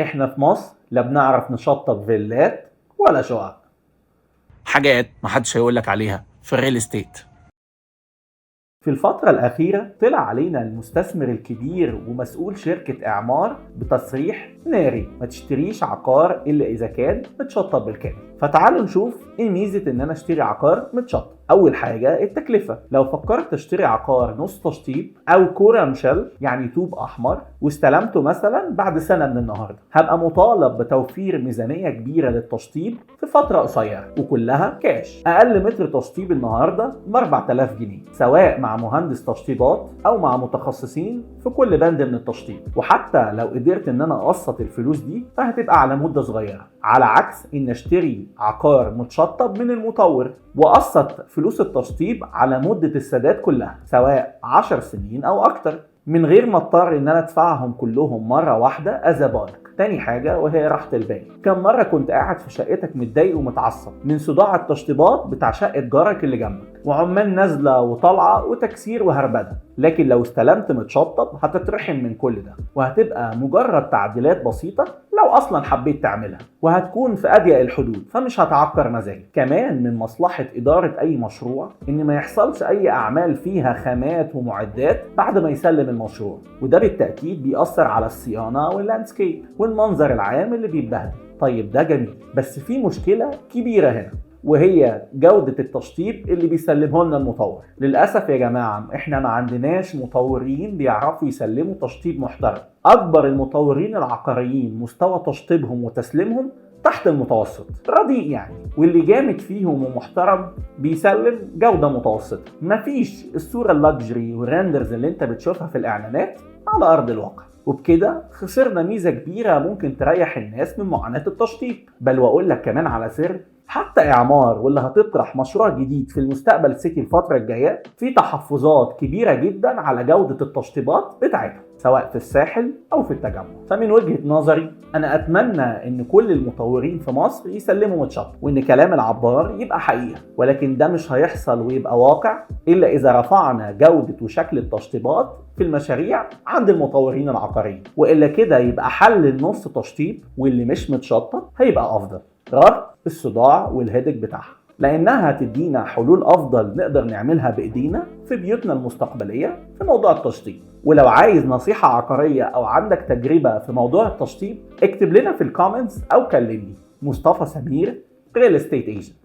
احنا في مصر لا بنعرف نشطب فيلات ولا شقق. حاجات محدش هيقولك عليها في الريل استيت. في الفترة الأخيرة طلع علينا المستثمر الكبير ومسؤول شركة إعمار بتصريح ناري: ما تشتريش عقار إلا إذا كان متشطب بالكامل. فتعالوا نشوف إيه ميزة إن أنا أشتري عقار متشطب. أول حاجة التكلفة. لو فكرت أشتري عقار نص تشطيب أو كورة مشل يعني طوب أحمر واستلمته مثلا بعد سنة من النهاردة، هبقى مطالب بتوفير ميزانية كبيرة للتشطيب في فترة قصيرة وكلها كاش. أقل متر تشطيب النهاردة ب 4000 جنيه، سواء مع مهندس تشطيبات أو مع متخصصين في كل بند من التشطيب. وحتى لو قدرت إن أنا أقسط الفلوس دي فهتبقى على مدة صغيرة، على عكس إن أشتري عقار متشطب من المطور وقسط فلوس التشطيب على مدة السداد كلها، سواء 10 سنين أو أكتر، من غير ما اضطر ان انا ادفعهم كلهم مره واحده از بالك. تاني حاجه وهي راحه البال. كم مره كنت قاعد في شقتك متضايق ومتعصب من صداع التشطيبات بتاع شقه جارك اللي جنبك، وعمال نازله وطالعه وتكسير وهربده، لكن لو استلمت متشطب هتترحم من كل ده، وهتبقى مجرد تعديلات بسيطه لو اصلا حبيت تعملها، وهتكون في اضيق الحدود فمش هتعكر مزاجك. كمان من مصلحه اداره اي مشروع ان ما يحصلش اي اعمال فيها خامات ومعدات بعد ما يسلم المشروع، وده بالتاكيد بيأثر على الصيانه واللاندسكيب والمنظر العام اللي بيتبهدل. طيب ده جميل، بس في مشكله كبيره هنا، وهي جودة التشطيب اللي بيسلمه لنا المطور. للأسف يا جماعة احنا ما عندناش مطورين بيعرفوا يسلموا تشطيب محترم. أكبر المطورين العقاريين مستوى تشطيبهم وتسليمهم تحت المتوسط، رديء يعني، واللي جامد فيهم ومحترم بيسلم جودة متوسطة. مفيش الصورة اللاكجري والرندرز اللي انت بتشوفها في الإعلانات على أرض الواقع. وبكده خسرنا ميزة كبيرة ممكن تريح الناس من معاناة التشطيب. بل وأقول لك كمان على سر، حتى إعمار واللي هتطرح مشروع جديد في المستقبل سيتي الفترة الجاية في تحفظات كبيرة جدا على جودة التشطيبات بتاعتها، سواء في الساحل أو في التجمع. فمن وجهة نظري أنا أتمنى إن كل المطورين في مصر يسلموا متشطب، وإن كلام العبار يبقى حقيقة، ولكن ده مش هيحصل ويبقى واقع إلا إذا رفعنا جودة وشكل التشطيبات في المشاريع عند المطورين العقاريين، وإلا كده يبقى حل النص تشطيب واللي مش متشطب هيبقى أفضل، رغم الصداع والهيدك بتاعها، لأنها هتدينا حلول أفضل نقدر نعملها بإيدينا في بيوتنا المستقبلية في موضوع التشطيب. ولو عايز نصيحة عقارية أو عندك تجربة في موضوع التشطيب اكتب لنا في الكومنتس أو كلمني. مصطفى سمير، ريل استيت ايجنت.